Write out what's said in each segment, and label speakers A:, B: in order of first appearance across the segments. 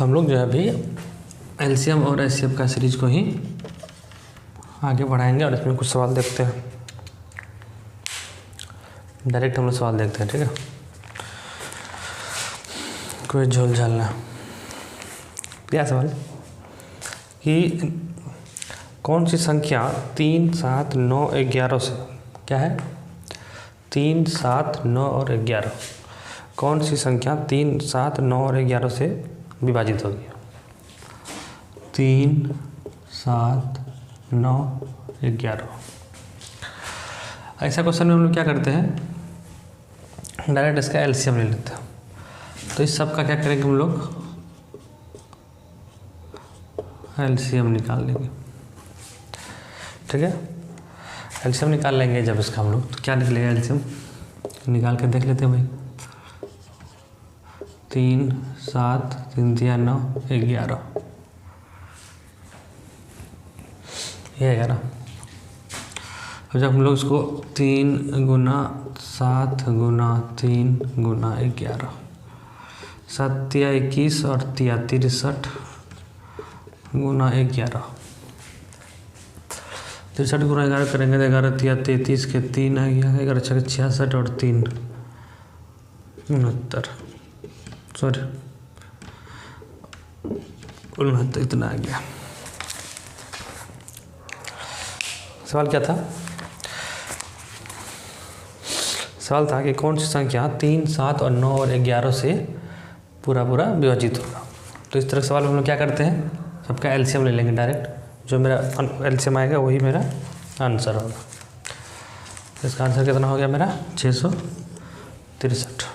A: तो हम लोग जो है अभी एलसीएम और एचसीएफ का सीरीज को ही आगे बढ़ाएंगे और इसमें कुछ सवाल देखते हैं। डायरेक्ट हम लोग सवाल देखते हैं, ठीक है, कोई झोल झालना। क्या सवाल कि कौन सी संख्या 3, 7, 9, 11 से, क्या है 3, 7, 9 और 11, कौन सी संख्या 3, 7, 9 और 11 से विभाजित होगी? 3, 7, 9, 11। ऐसा क्वेश्चन में हम लोग क्या करते हैं, डायरेक्ट इसका एलसीएम ले लेते हैं। तो इस सब का क्या करेंगे हम लोग, एलसीएम निकाल लेंगे, ठीक है। एलसीएम निकाल लेंगे जब इसका हम लोग, तो क्या निकलेगा एलसीएम, निकाल के देख लेते हैं भाई। 3, 7, 3, 3, 9, 11, ये है ना। अब जब हम लोग इसको 3 गुना 7 गुना 3 गुना 11, 7 या 21 और 63 गुना 11, 63 गुना 11 करेंगे तो 11 या 33 के 3 आ गया, 11 6 66 और 3 69, सॉरी 69, इतना आ गया। सवाल क्या था, सवाल था कि कौन सी संख्या 3, 7 और 9 और 11 से पूरा विभाजित होगा। तो इस तरह सवाल हम लोग क्या करते हैं, सबका एलसीएम ले लेंगे डायरेक्ट, जो मेरा एलसीएम आएगा वही मेरा आंसर होगा। इसका आंसर कितना हो गया मेरा 663,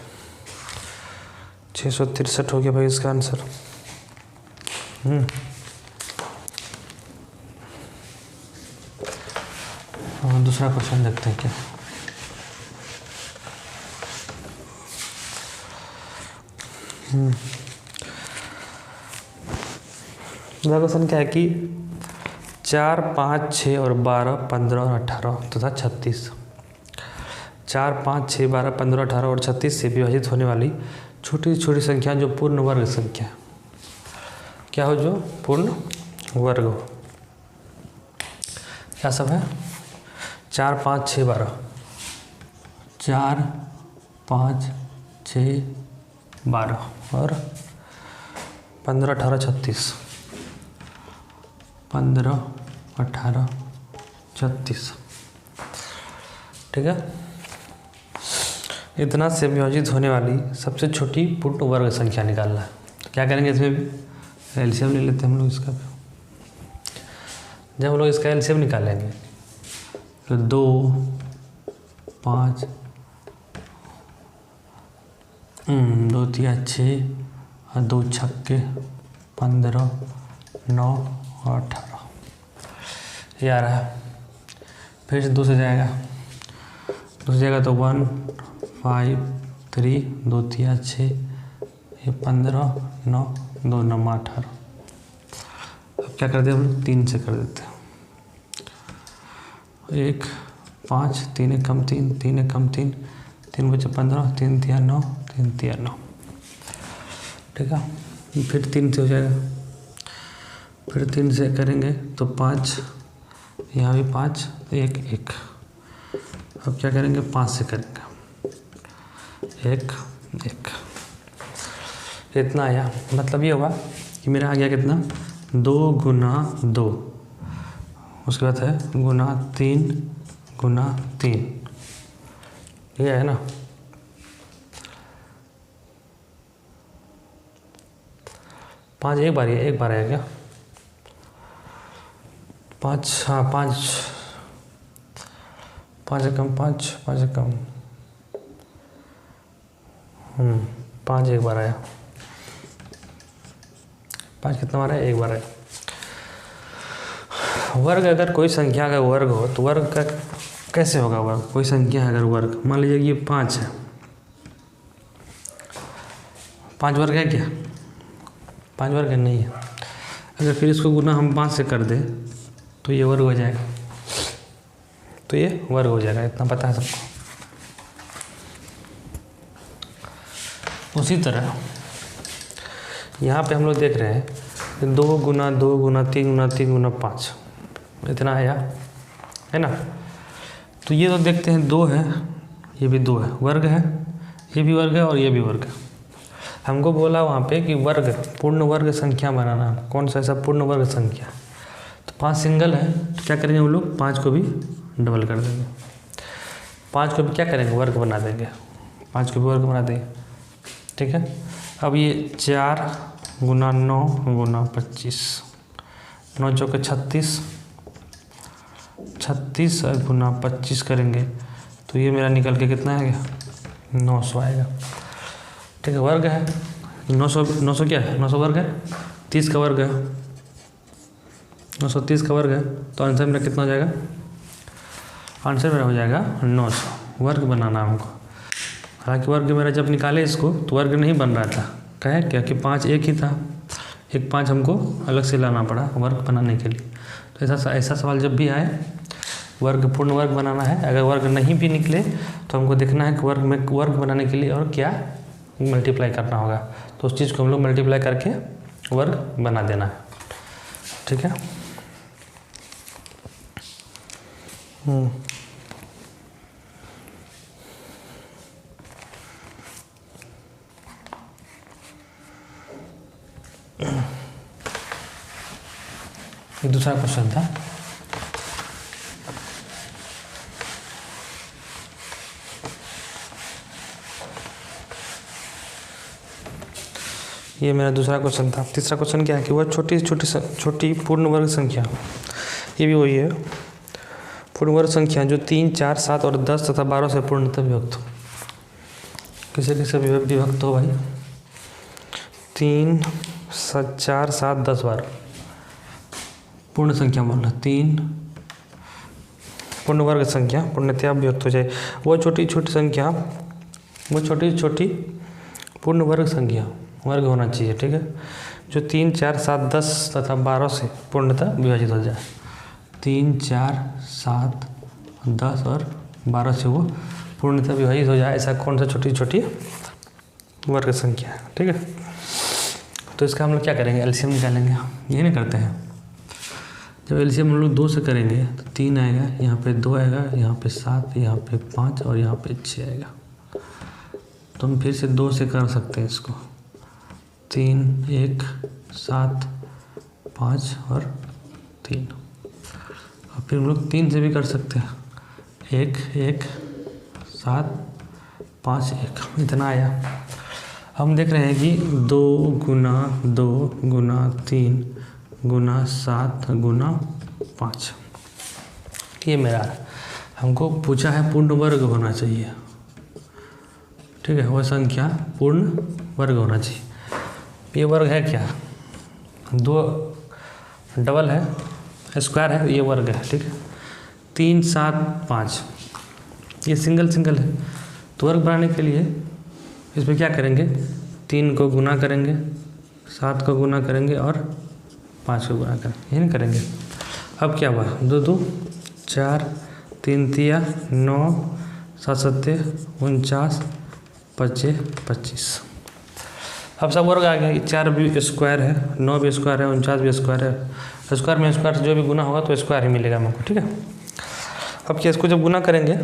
A: 663 हो गया भाई इसका आंसर। दूसरा क्वेश्चन देखते हैं क्या। दूसरा क्वेश्चन क्या है कि 4, 5, 6 और 12, 15 और 18 तथा 36, 4, 5, 6, 12, 15, 18 और 36 से विभाजित होने वाली छोटी छोटी संख्या जो पूर्ण वर्ग संख्या, क्या हो, जो पूर्ण वर्ग हो, क्या सब है, 4, 5, 6, 12, 4, 5, 6, 12 और 15, 18, 36, 15, 18, 36, ठीक है। इतना से विभाजित होने वाली सबसे छोटी पूर्ण वर्ग संख्या निकालना है। तो क्या करेंगे, इसमें भी एलसीएम ले लेते हैं हम लोग इसका भी। जब हम लोग इसका एलसीएम निकालेंगे तो 2, 5, 2 3 6 और 2 छक्के 15, 9 और 18, ये आ रहा है। फिर से 2 से जाएगा, 2 से जाएगा तो 1, 5, 3, 2 3 6, ये 15, 9, 2 9 18। अब क्या करते हैं हम लोग, 3 से कर देते हैं। 1, 5, 3 1 कम 3, 3 1 कम 3, 3 बचे 15, 3 3 9, 3 3 9, ठीक है। फिर 3 से हो जाएगा, फिर 3 से करेंगे तो 5, यहाँ भी 5, 1 1। अब क्या करेंगे, 5 से करेंगे, 1 1, इतना आया। मतलब ये होगा कि मेरा आ गया कितना, 2 गुना 2, उसके बाद है गुना 3 गुना 3, ये है ना। पाँच एक बार है क्या, 5, हाँ 5, 5 एकम 5, 5 एकम 5 एक बार आया, 5 कितना बार है, एक बार है। वर्ग, अगर कोई संख्या का वर्ग हो तो वर्ग का कैसे होगा वर्ग, कोई संख्या अगर वर्ग, मान लीजिए कि ये 5 है, 5 वर्ग है क्या, 5 वर्ग है नहीं है। अगर फिर इसको गुना हम 5 से कर दें तो ये वर्ग हो जाएगा, तो ये वर्ग हो जाएगा, इतना पता है सबको। उसी तरह यहाँ पे हम लोग देख रहे हैं 2 गुना 2 गुना 3 गुना 3 गुना 5 इतना आया है ना। तो ये तो देखते हैं 2 है, ये भी 2 है, वर्ग है, ये भी वर्ग है और ये भी वर्ग है। हमको बोला वहाँ पे कि वर्ग पूर्ण वर्ग संख्या बनाना, कौन सा ऐसा पूर्ण वर्ग संख्या। तो 5 सिंगल है, तो क्या करेंगे हम लोग 5 को भी डबल कर देंगे, 5 को भी क्या करेंगे वर्ग बना देंगे, 5 को भी वर्ग बना देंगे, ठीक है। अब ये 4 गुना 9 गुना 25, 9 चौके 36, 36 गुना 25 करेंगे तो ये मेरा निकल के कितना आएगा 900 आएगा, ठीक है। वर्ग है 900 क्या है 900 वर्ग है, 30 का वर्ग है, 930 का वर्ग है। तो आंसर मेरा कितना हो जाएगा, आंसर मेरा हो जाएगा 900। वर्ग बनाना हमको, हालांकि वर्ग मेरा जब निकाले इसको तो वर्ग नहीं बन रहा था, कहे क्या कि 5 एक ही था, एक 5 हमको अलग से लाना पड़ा वर्ग बनाने के लिए। तो ऐसा सवाल जब भी आए वर्ग पूर्ण वर्ग बनाना है, अगर वर्ग नहीं भी निकले तो हमको देखना है कि वर्ग बनाने के लिए और क्या मल्टीप्लाई करना होगा, तो उस चीज़ को हम लोग मल्टीप्लाई करके वर्ग बना देना है, ठीक है। दूसरा क्वेश्चन था, ये मेरा दूसरा क्वेश्चन था। तीसरा क्वेश्चन क्या है कि वह छोटी पूर्ण वर्ग संख्या, ये भी वही है, पूर्ण वर्ग संख्या जो 3, 4, 7 और 10 तथा 12 से पूर्णतः विभक्त हो। किसे किसे विभक्त हो भाई, 3, 4, 7, 10, 12 पूर्ण संख्या बोलना, 3 पूर्ण वर्ग संख्या पूर्णतः विभक्त हो जाए। वो छोटी छोटी पूर्ण वर्ग संख्या वर्ग होना चाहिए, ठीक है, जो 3, 4, 7, 10 तथा 12 से पूर्णतः विभाजित हो जाए। 3, 4, 7, 10 और 12 से वो पूर्णतः विभाजित हो जाए, ऐसा कौन सा छोटी वर्ग संख्या है, ठीक है। तो इसका हम लोग क्या करेंगे, एलसीएम निकालेंगे, ये नहीं करते हैं। जब एलसीएम हम लोग 2 से करेंगे तो 3 आएगा, यहाँ पे 2 आएगा, यहाँ पे 7, यहाँ पे 5 और यहाँ पे 6 आएगा। तो हम फिर से 2 से कर सकते हैं इसको, 3, 1, 7, 5 और 3, और फिर हम लोग 3 से भी कर सकते हैं, 1, 1, 7, 5, 1 इतना आया। हम देख रहे हैं कि 2 गुना 2 गुना 3 गुना 7 गुना 5 ये मेरा हमको पूछा है पूर्ण वर्ग होना चाहिए, ठीक है, वह संख्या पूर्ण वर्ग होना चाहिए। ये वर्ग है क्या, 2 डबल है, स्क्वायर है, ये वर्ग है, ठीक है। 3, 7, 5 ये सिंगल है, तो वर्ग बनाने के लिए इसमें क्या करेंगे, 3 को गुना करेंगे, 7 को गुना करेंगे और 5 को गुना करेंगे, यही करेंगे। अब क्या हुआ, 2, 2, 4, 3, 3, 9, 7, 7, 49, 25, 25। अब सब वर्ग आ गया, 4 भी स्क्वायर है, 9 भी स्क्वायर है, 49 भी स्क्वायर है, स्क्वायर में स्क्वायर से जो भी गुना होगा तो स्क्वायर ही मिलेगा हमको, ठीक है। अब क्या, इसको जब गुना करेंगे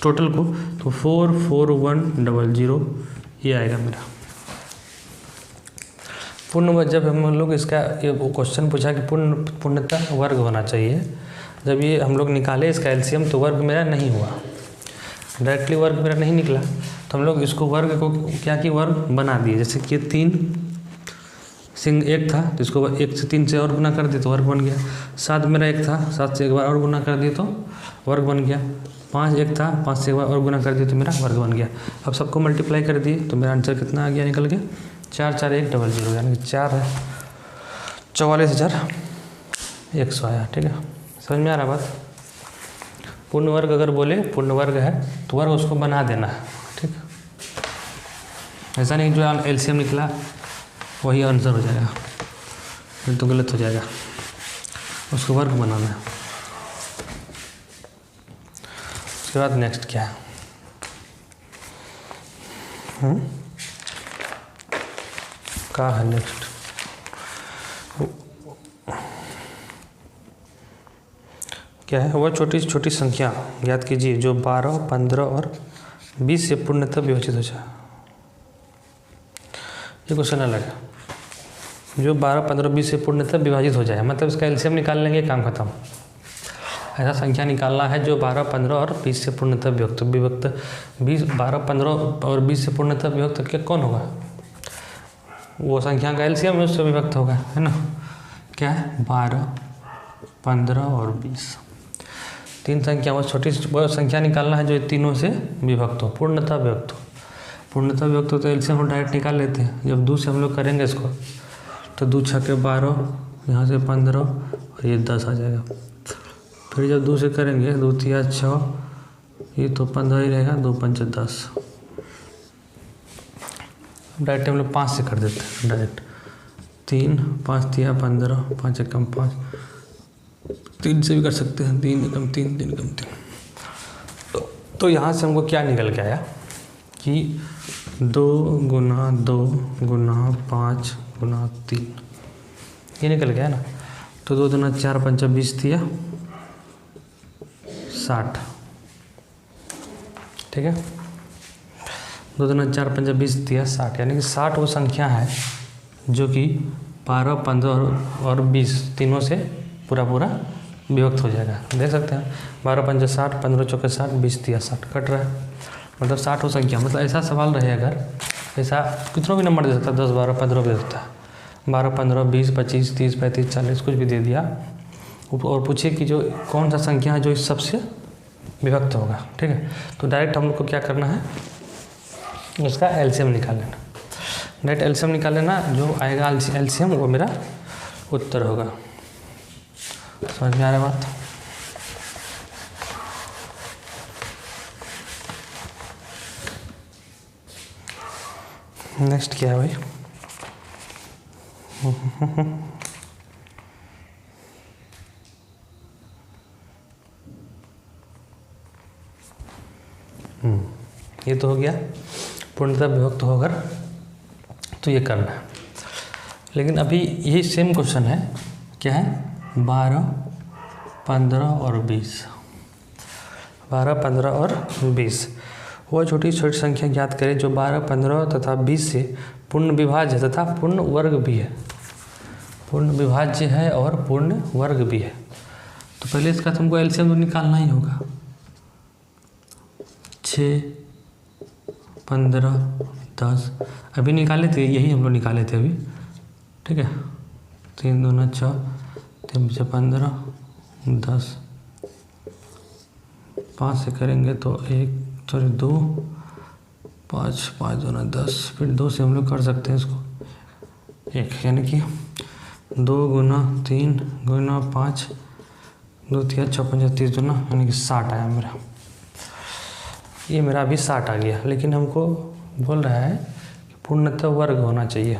A: टोटल को तो 44100 ये आएगा मेरा पूर्ण वर्ग। जब हम लोग इसका ये क्वेश्चन पूछा कि पूर्णतः वर्ग होना चाहिए, जब ये हम लोग निकाले इसका एलसीएम तो वर्ग मेरा नहीं हुआ, डायरेक्टली वर्ग मेरा नहीं निकला, तो हम लोग इसको वर्ग को क्या कि वर्ग बना दिए। जैसे कि 3 1 था तो इसको 1 से 3 से और गुना कर दिए तो वर्ग बन गया। 7 मेरा 1 था, 7 से एक बार और गुना कर दिए तो वर्ग बन गया। 5 1 था, 5 से एक बार और गुना कर दिए तो मेरा वर्ग बन गया। अब सबको मल्टीप्लाई कर दिए तो मेरा आंसर कितना आ गया, निकल गया 44100, यानी कि 4 है 44,100 आया, ठीक है। समझ में आ रहा बात। पूर्ण वर्ग अगर बोले पूर्ण वर्ग है तो वर्ग उसको बना देना है, ठीक है। ऐसा नहीं जो एलसीएम निकला वही आंसर हो जाएगा, फिर तो गलत हो जाएगा, उसको वर्ग बनाना है। उसके बाद नेक्स्ट क्या है, का है नेक्स्ट। क्या है? वह छोटी छोटी संख्या याद कीजिए जो 12, 15 और 20 से पूर्णतः विभाजित हो जाए। ये क्वेश्चन अलग है। जो 12, 15, 20 से पूर्णतः विभाजित हो जाए, मतलब इसका एलसीएम निकाल लेंगे, काम खत्म। ऐसा संख्या निकालना है जो 12, 15 और 20 से पूर्णतः विभक्त 20, 12, 15 और 20 से पूर्णतः विभक्त क्या कौन होगा? वो संख्या का एलसीएम उससे विभक्त होगा, है ना। क्या है? 12, 15 और 20 तीन संख्या, वो छोटी वो संख्या निकालना है जो तीनों से विभक्त हो, पूर्णतः विभक्त हो। पूर्णतः विभक्त हो तो एलसीएम हम डायरेक्ट निकाल लेते हैं। जब 2 से हम लोग करेंगे इसको तो 2 छक्के 12, यहाँ से 15 और ये 10 आ जाएगा। फिर जब 2 से करेंगे 2 तिया 6, ये तो 15 ही रहेगा, 2 पंचे 10। डायरेक्ट हम लोग 5 से कर देते हैं डायरेक्ट। 3, 5 तिया 15, 5 एकम 5, 3 से भी कर सकते हैं, 3 एकम 3, 3 एकम 3। तो यहाँ से हमको क्या निकल के आया कि 2 गुना 2 गुना 5 गुना 3, ये निकल गया ना। तो 2 दूना 4, 5 20 दिया 60, ठीक है। 2 दूना 4, 5 20 दिया 60, यानी कि 60 वो संख्या है जो कि 12, 15 और 20 तीनों से पूरा विभक्त हो जाएगा। देख सकते हैं 12 पंजे 60, 15 चौके 60, 20 दिया 60, कट रहा है, मतलब 60 हो संख्या। मतलब ऐसा सवाल रहे अगर, ऐसा कितनों भी नंबर दे सकता है, 10, 12, 15 भी दे सकता है, 12, 15, 20, 25, 30, 35, 40 कुछ भी दे दिया, और पूछिए कि जो कौन सा संख्या है जो इस सबसे विभक्त होगा, ठीक है। तो डायरेक्ट हम लोग को क्या करना है, उसका एलसीएम निकाल लेना। डायरेक्ट एलसीएम निकाल लेना, जो आएगा एलसीएम वो मेरा उत्तर होगा। समझ में आ रहा है बात? नेक्स्ट क्या है भाई? ये तो हो गया पूर्णतः विभक्त होकर, तो ये करना है। लेकिन अभी यही सेम क्वेश्चन है, क्या है? 12, 15 और 20, 12, 15 और 20 वह छोटी छोटी संख्या ज्ञात करें जो 12, 15 तथा 20 से पूर्ण विभाज्य तथा पूर्ण वर्ग भी है। पूर्ण विभाज्य है और पूर्ण वर्ग भी है। तो पहले इसका तुमको एलसीएम तो निकालना ही होगा। 6, 15, 10 अभी निकाले थे, यही हम लोग निकाले थे अभी, ठीक है। 3 दूना 6, 3 से 15, 10, 5 से करेंगे तो 2, 5, 5 दूना 10, फिर 2 से हम लोग कर सकते हैं इसको 1, यानी कि 2 गुना 3 गुना 5, 2 तिया 6, 5 30 दूना, यानी कि 60 आया मेरा। ये मेरा अभी 60 आ गया, लेकिन हमको बोल रहा है कि पूर्णतः वर्ग होना चाहिए।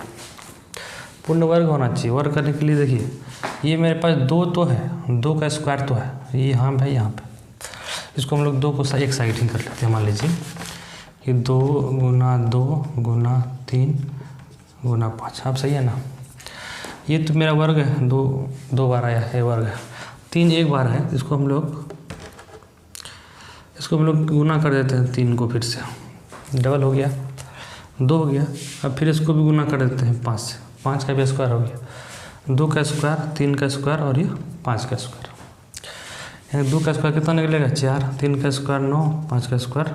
A: पूर्ण वर्ग होना चाहिए। वर्ग करने के लिए देखिए, ये मेरे पास 2 तो है, 2 का स्क्वायर तो है, ये यहाँ पे, यहाँ पे। इसको हम लोग 2 को एक साइड ही कर लेते हैं। मान लीजिए कि 2 गुना 2 गुना 3 गुना 5, आप सही है ना। ये तो मेरा वर्ग है, 2 बार आया है, वर्ग है। 3 एक बार है, इसको हम लोग गुना कर देते हैं। 3 को फिर से डबल हो गया, 2 हो गया। अब फिर इसको भी गुना कर देते हैं 5 से, 5 का भी स्क्वायर हो गया। 2 का स्क्वायर, 3 का स्क्वायर और ये 5 का स्क्वायर, यानी 2 का स्क्वायर कितना निकलेगा? 4, 3 का स्क्वायर 9, 5 का स्क्वायर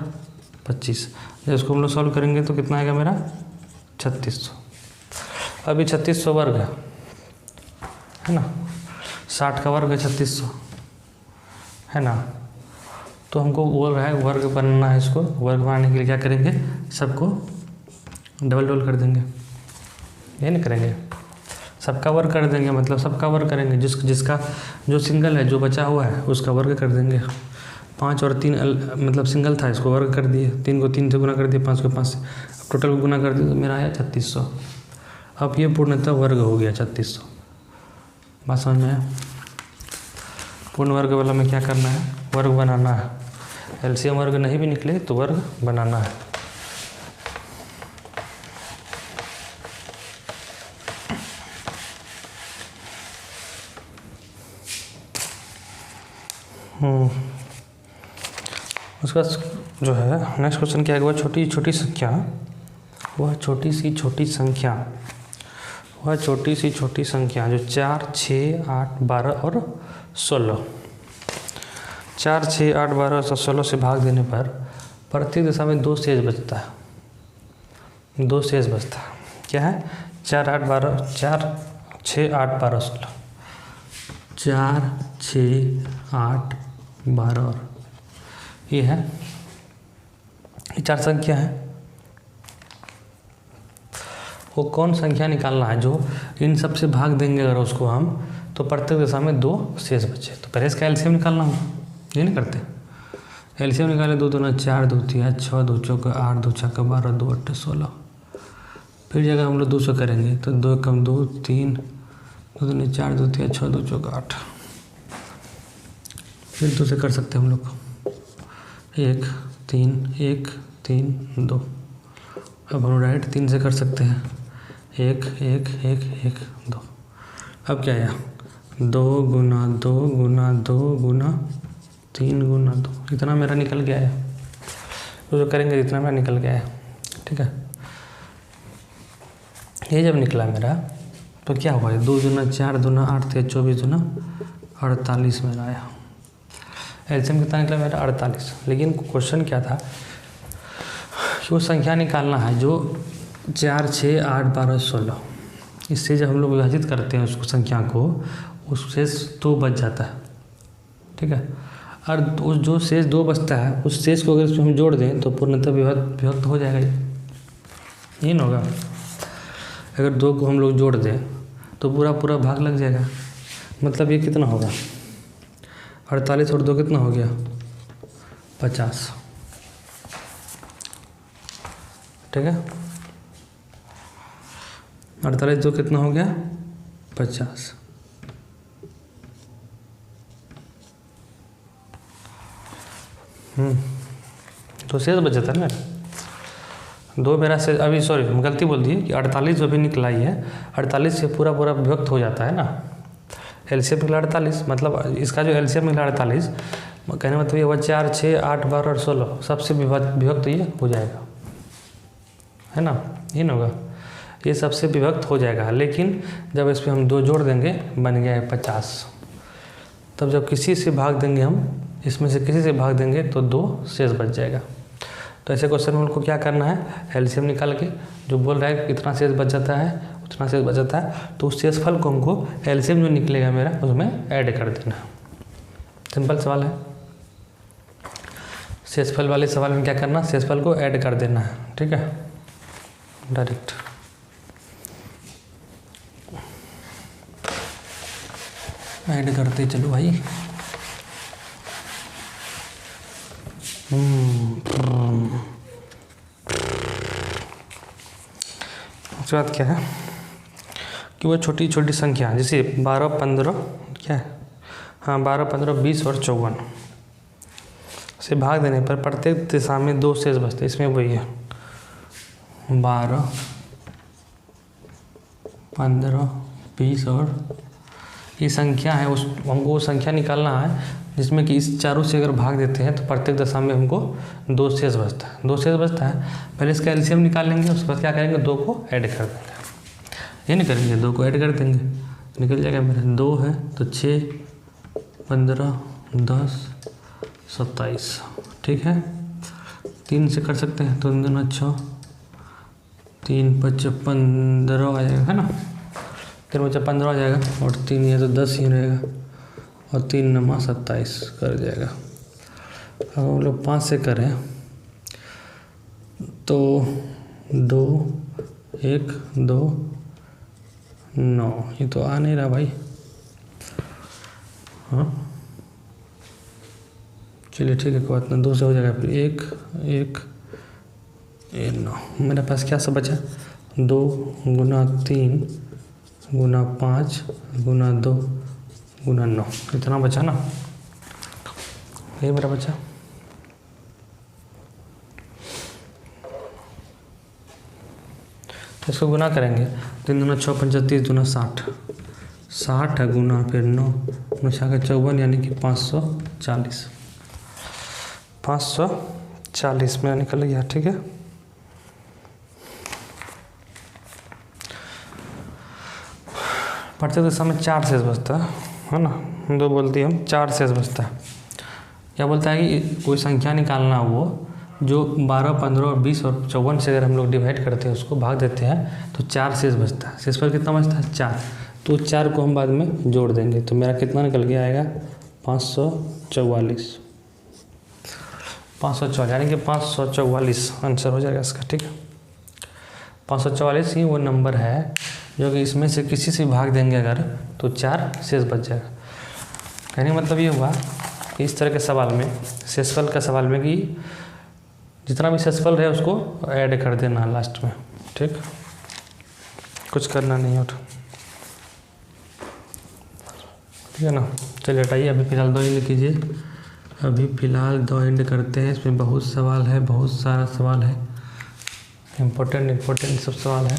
A: 25। जब इसको हम लोग सॉल्व करेंगे तो कितना आएगा मेरा? 3600। अभी 3600 वर्ग है ना, 60 का वर्ग है 3600, है ना। तो हमको बोल रहा है वर्ग बनाना है। इसको वर्ग बनाने के लिए क्या करेंगे? सबको डबल कर देंगे, ये नहीं करेंगे, सबका वर्ग कर देंगे। मतलब सबका वर्ग करेंगे, जिसका जो सिंगल है, जो बचा हुआ है, उसका वर्ग कर देंगे। 5 और 3 मतलब सिंगल था, इसको वर्ग कर दिए। 3 को 3 से गुना कर दिए, 5 को 5 से, अब टोटल को गुना कर दिए तो मेरा आया 3600। अब ये पूर्णतः वर्ग हो गया 3600। बात समझ में आया? पूर्ण वर्ग वाला में क्या करना है? वर्ग बनाना है। एलसीएम वर्ग नहीं भी निकले तो वर्ग बनाना है। उसका जो है नेक्स्ट क्वेश्चन क्या है, वह छोटी छोटी संख्या, वह छोटी सी छोटी संख्या, वह छोटी सी छोटी संख्या जो 4, 6, 8, 12 और 16, 4, 6, 8, 12 और 16 से भाग देने पर प्रत्येक दिशा में 2 शेष बचता है, 2 शेष बचता है। क्या है? 4, 8, 12, 4, 6, 8, 12, 16, 4, 6, 8, 12 और ये है, ये 4 संख्या है। वो कौन संख्या निकालना है जो इन सब से भाग देंगे अगर उसको हम, तो प्रत्येक दिशा में 2 शेष बचे। तो पहले इसका एलसीएम निकालना होगा, ये नहीं करते। एलसीएम निकाले 2 दूना 4, 2 तिया 6, 2 चौका 8, 2 छक्का 12, 2 अट्ठे 16। फिर जगह हम लोग 2 से करेंगे तो 2 कम 2, 3, 2 दूनी 4, 2 तिया 6, 2 चौका 8। फिर 2 से कर सकते हैं हम लोग 1, 3, 1, 3, 2। अब हम डायरेक्ट 3 से कर सकते हैं 1, 1, 1, 1, 2। अब क्या आया? 2 गुना 2 गुना 2 गुना 3 गुना 2, इतना मेरा निकल गया है। तो जो करेंगे इतना मेरा निकल गया है, ठीक है। ये जब निकला मेरा तो क्या हुआ? 2 दूना 4, दूना 8, 24, दूना 48 मेरा आया। एलसीएम कितना निकला मेरा? 48। लेकिन क्वेश्चन क्या था कि वो संख्या निकालना है जो 4, 6, 8, 12, 16, इससे जब हम लोग विभाजित करते हैं उसको संख्या को, उससे 2 बच जाता है, ठीक है। और उस जो शेष 2 बचता है उस शेष को अगर इसमें हम जोड़ दें तो पूर्णतः विभक्त हो जाएगा। ये ना होगा? अगर 2 को हम लोग जोड़ दें तो पूरा भाग लग जाएगा। मतलब ये कितना होगा? 48 और 2 कितना हो गया? 50, ठीक है। 48 2 कितना हो गया? 50। तो शेष बच जाता है ना 2 मेरा से। अभी सॉरी गलती बोल दी कि 48 जो भी निकला ही है 48 से पूरा विभक्त हो जाता है ना। एलसीएम निकला 48, मतलब इसका जो एलसीएम निकला 48, कहने मतलब ये हुआ 4, 6, 8, 12 और 16 सबसे विभक्त ये हो जाएगा, है ना। ये ना होगा? ये सबसे विभक्त हो जाएगा। लेकिन जब इस पर हम 2 जोड़ देंगे बन गया है 50। तब जब किसी से भाग देंगे हम, इसमें से किसी से भाग देंगे तो 2 शेष बच जाएगा। तो ऐसे क्वेश्चन में उनको क्या करना है? एलसीएम निकाल के जो बोल रहा है कितना शेष बच जाता है उतना शेष बच जाता है, तो उस शेषफल को हमको एलसीएम जो निकलेगा मेरा उसमें ऐड कर देना। सिंपल सवाल है। शेषफल वाले सवाल में क्या करना? शेषफल को ऐड कर देना है, ठीक है, डायरेक्ट। ऐड करते चलो भाई। उसके बाद क्या है कि वो छोटी छोटी संख्या जैसे 12, 15 क्या है, हाँ 12, 15, 20 और 54 से भाग देने पर प्रत्येक दिशा में 2 शेष बचते। इसमें वही है 12, 15, 20 और ये संख्या है। उस हमको वो संख्या निकालना है जिसमें कि इस चारों से अगर भाग देते हैं तो प्रत्येक दशा में हमको 2 शेष बचता है। 2 शेष बचता है, पहले इसका एलसीएम निकाल लेंगे, उसके बाद क्या करेंगे 2 को ऐड कर देंगे। ये नहीं करेंगे, 2 को ऐड कर देंगे, निकल जाएगा मेरा 2 है तो 6, 15, 10, 27, ठीक है। 3 से कर सकते हैं तो 2 6, 3 5 15 आ जाएगा, है ना। 3 बच्चा 15 आ जाएगा और 3 है तो 10 ही रहेगा और 3 9 27 कर जाएगा। अब हम लोग 5 से करें तो 2, 1, 2, 9, ये तो आ नहीं रहा भाई। हाँ चलिए ठीक है, कोई बात नहीं, 2 से हो जाएगा। फिर 1, 1, 9 मेरे पास क्या सब बचा? 2 गुना 3 गुना 5 गुना 2 गुना 9, इतना बचा ना, ये मेरा बचा। इसको गुना करेंगे 3 दूना 6, 35, 30 दूना 60, 60 गुना फिर 9 9 54 यानी कि 540। 540 मेरा निकल गया, ठीक है। पढ़ते तो समय 4 शेष बचता है ना, 2 बोलती हम 4 शेष बचता है। क्या बोलता है कि कोई संख्या निकालना वो जो 12, 15 और 20 और 54 से अगर हम लोग डिवाइड करते हैं, उसको भाग देते हैं तो 4 शेष बचता है। शेषफल कितना बचता है? 4। तो 4 को हम बाद में जोड़ देंगे तो मेरा कितना निकल गया आएगा? 544। 544 यानी कि 544 आंसर हो जाएगा इसका, ठीक है। 544 ही वो नंबर है जो कि इसमें से किसी से भाग देंगे अगर तो 4 शेष बच जाएगा। कहने का मतलब ये हुआ कि इस तरह के सवाल में, शेषफल का सवाल में, कि जितना भी शेषफल रहे उसको ऐड कर देना लास्ट में, ठीक, कुछ करना नहीं होता, ठीक है ना। चलिए हटाइए, अभी फिलहाल 2 एंड कीजिए। अभी फ़िलहाल 2 एंड करते हैं। इसमें बहुत सवाल है, बहुत सारा सवाल है, इम्पोर्टेंट सब सवाल है।